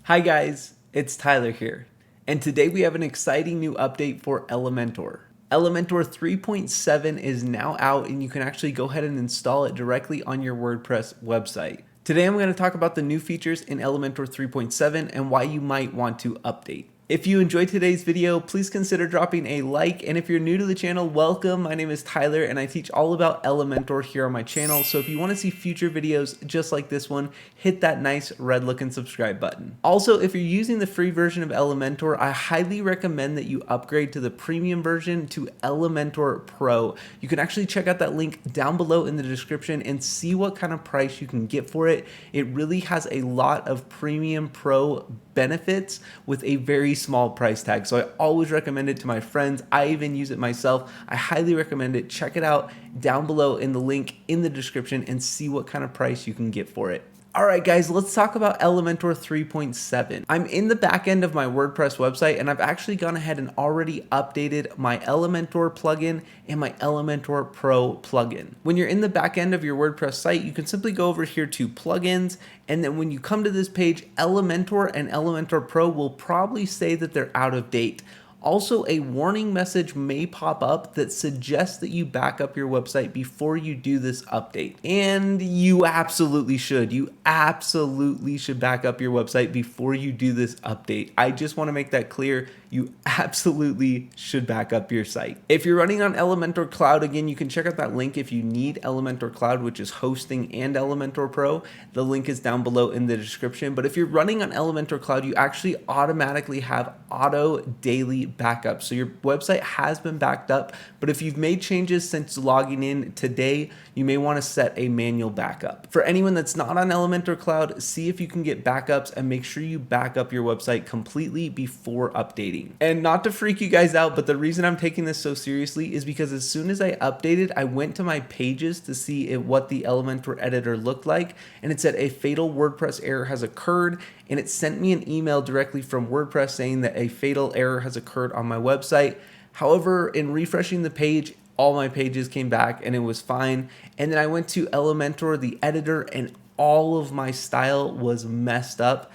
Hi guys, it's Tyler here, and today we have an exciting new update for Elementor. Elementor 3.7 is now out and you can actually go ahead and install it directly on your WordPress website. Today I'm going to talk about the new features in Elementor 3.7 and why you might want to update. If you enjoyed today's video, please consider dropping a like, and if you're new to the channel, welcome. My name is Tyler and I teach all about Elementor here on my channel, so if you want to see future videos just like this one, hit that nice red looking subscribe button. Also, if you're using the free version of Elementor, I highly recommend that you upgrade to the premium version to Elementor Pro. You can actually check out that link down below in the description and see what kind of price you can get for it. It really has a lot of premium pro benefits with a very small price tag. So I always recommend it to my friends. I even use it myself. I highly recommend it. Check it out down below in the link in the description and see what kind of price you can get for it. All right, guys, let's talk about Elementor 3.7. I'm in the back end of my WordPress website and I've actually gone ahead and already updated my Elementor plugin and my Elementor Pro plugin. When you're in the back end of your WordPress site, you can simply go over here to plugins, and then when you come to this page, Elementor and Elementor Pro will probably say that they're out of date. Also, a warning message may pop up that suggests that you back up your website before you do this update. And you absolutely should. You absolutely should back up your website before you do this update. I just want to make that clear. You absolutely should back up your site. If you're running on Elementor Cloud, again, you can check out that link if you need Elementor Cloud, which is hosting and Elementor Pro. The link is down below in the description. But if you're running on Elementor Cloud, you actually automatically have auto daily backup. So your website has been backed up, but if you've made changes since logging in today, you may want to set a manual backup. For anyone that's not on Elementor Cloud, see if you can get backups and make sure you back up your website completely before updating. And not to freak you guys out, but the reason I'm taking this so seriously is because as soon as I updated, I went to my pages to see what the Elementor editor looked like, and it said a fatal WordPress error has occurred, and it sent me an email directly from WordPress saying that a fatal error has occurred on my website. However, in refreshing the page, all my pages came back and it was fine. And then I went to Elementor, the editor, and all of my style was messed up.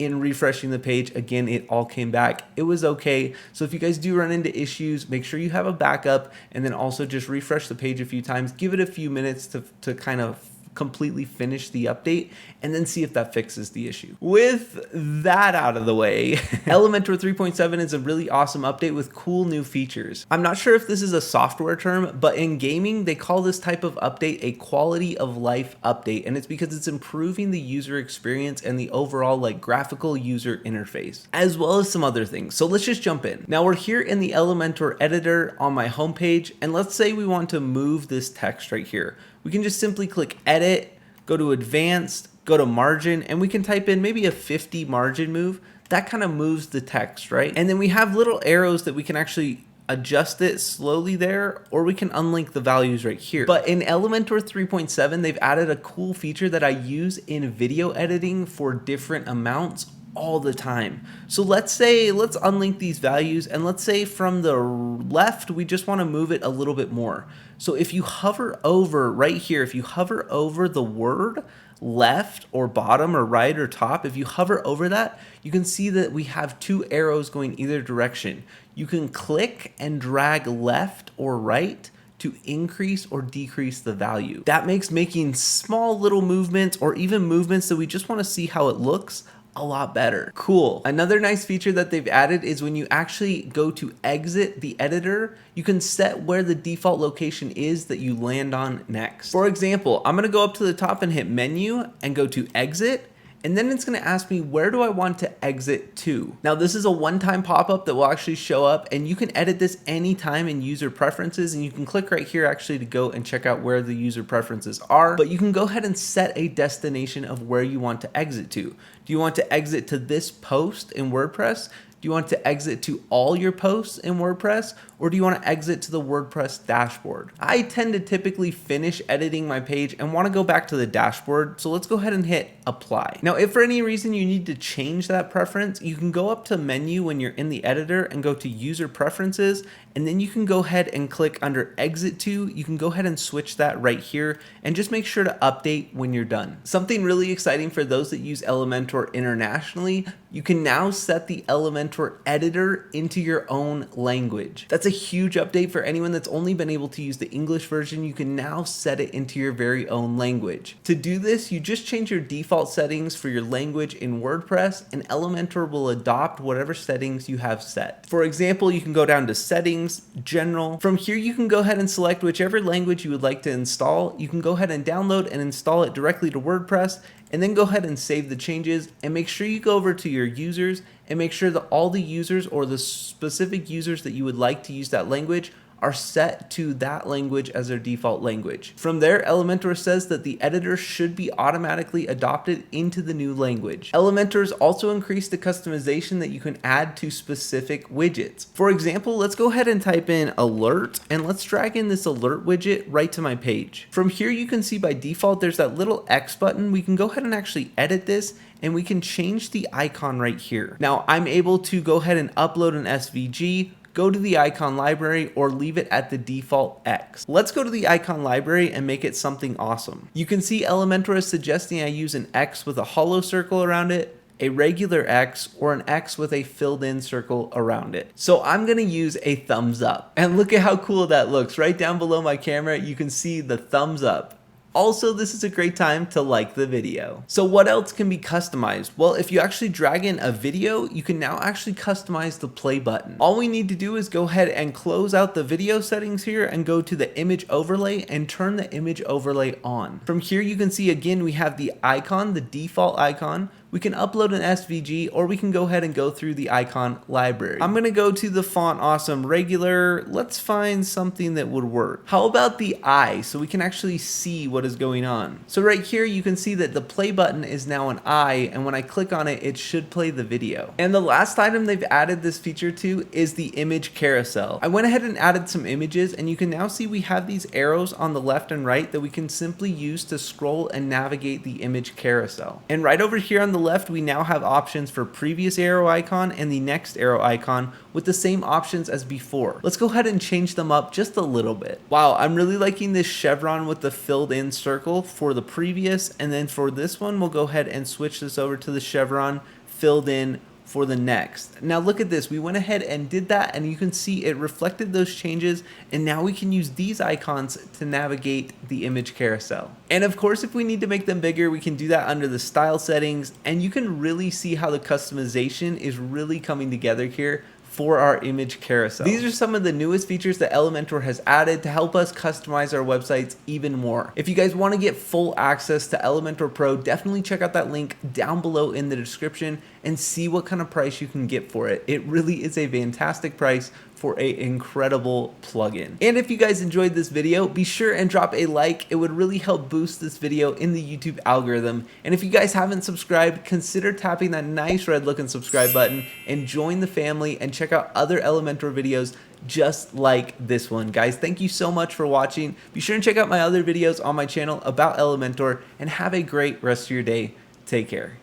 In refreshing the page, again, it all came back. It was okay. So if you guys do run into issues, make sure you have a backup, and then also just refresh the page a few times. Give it a few minutes to kind of completely finish the update and then see if that fixes the issue. With that out of the way, Elementor 3.7 is a really awesome update with cool new features. I'm not sure if this is a software term, but in gaming, they call this type of update a quality of life update, and it's because it's improving the user experience and the overall graphical user interface, as well as some other things. So let's just jump in. Now we're here in the Elementor editor on my homepage, and let's say we want to move this text right here. We can just simply click edit, go to advanced, go to margin, and we can type in maybe a 50 margin move. That kind of moves the text, right? And then we have little arrows that we can actually adjust it slowly there, or we can unlink the values right here. But in Elementor 3.7, they've added a cool feature that I use in video editing for different amounts all the time. So let's unlink these values, and let's say from the left, we just want to move it a little bit more. So if you hover over right here, if you hover over the word left or bottom or right or top, if you hover over that, you can see that we have two arrows going either direction. You can click and drag left or right to increase or decrease the value. That makes making small little movements or even movements that we just want to see how it looks a lot better. Cool. Another nice feature that they've added is when you actually go to exit the editor, you can set where the default location is that you land on next. For example, I'm gonna go up to the top and hit menu and go to exit, and then it's gonna ask me, where do I want to exit to? Now this is a one-time pop-up that will actually show up, and you can edit this anytime in user preferences, and you can click right here actually to go and check out where the user preferences are, but you can go ahead and set a destination of where you want to exit to. Do you want to exit to this post in WordPress? Do you want to exit to all your posts in WordPress, or do you want to exit to the WordPress dashboard? I tend to typically finish editing my page and want to go back to the dashboard, so let's go ahead and hit apply. Now, if for any reason you need to change that preference, you can go up to menu when you're in the editor and go to user preferences, and then you can go ahead and click under exit to. You can go ahead and switch that right here, and just make sure to update when you're done. Something really exciting for those that use Elementor internationally, you can now set the Elementor editor into your own language. That's a huge update for anyone that's only been able to use the English version. You can now set it into your very own language. To do this, you just change your default settings for your language in WordPress, and Elementor will adopt whatever settings you have set. For example, you can go down to settings, general. From here, you can go ahead and select whichever language you would like to install. You can go ahead and download and install it directly to WordPress, and then go ahead and save the changes, and make sure you go over to your users and make sure that all the users or the specific users that you would like to use that language are set to that language as their default language. From there, Elementor says that the editor should be automatically adopted into the new language. Elementor's also increased the customization that you can add to specific widgets. For example, let's go ahead and type in alert, and let's drag in this alert widget right to my page. From here, you can see by default there's that little X button. We can go ahead and actually edit this, and we can change the icon right here. Now, I'm able to go ahead and upload an SVG, go to the icon library, or leave it at the default X. Let's go to the icon library and make it something awesome. You can see Elementor is suggesting I use an X with a hollow circle around it, a regular X, or an X with a filled in circle around it. So I'm gonna use a thumbs up. And look at how cool that looks. Right down below my camera, you can see the thumbs up. Also, this is a great time to like the video. So what else can be customized? Well, if you actually drag in a video, you can now actually customize the play button. All we need to do is go ahead and close out the video settings here and go to the image overlay and turn the image overlay on. From here, you can see again, we have the icon, the default icon. We can upload an SVG, or we can go ahead and go through the icon library. I'm gonna go to the font awesome regular. Let's find something that would work. How about the eye, so we can actually see what is going on? So right here, you can see that the play button is now an eye, and when I click on it, it should play the video. And the last item they've added this feature to is the image carousel. I went ahead and added some images, and you can now see we have these arrows on the left and right that we can simply use to scroll and navigate the image carousel. And right over here on the left, we now have options for previous arrow icon and the next arrow icon with the same options as before. Let's go ahead and change them up just a little bit. Wow, I'm really liking this chevron with the filled in circle for the previous, and then for this one, we'll go ahead and switch this over to the chevron filled in for the next. Now look at this, we went ahead and did that, and you can see it reflected those changes, and now we can use these icons to navigate the image carousel. And of course, if we need to make them bigger, we can do that under the style settings, and you can really see how the customization is really coming together here for our image carousel. These are some of the newest features that Elementor has added to help us customize our websites even more. If you guys want to get full access to Elementor Pro, definitely check out that link down below in the description and see what kind of price you can get for it. It really is a fantastic price for an incredible plugin. And if you guys enjoyed this video, be sure and drop a like. It would really help boost this video in the YouTube algorithm. And if you guys haven't subscribed, consider tapping that nice red looking subscribe button and join the family and check out other Elementor videos just like this one. Guys, thank you so much for watching. Be sure and check out my other videos on my channel about Elementor, and have a great rest of your day. Take care.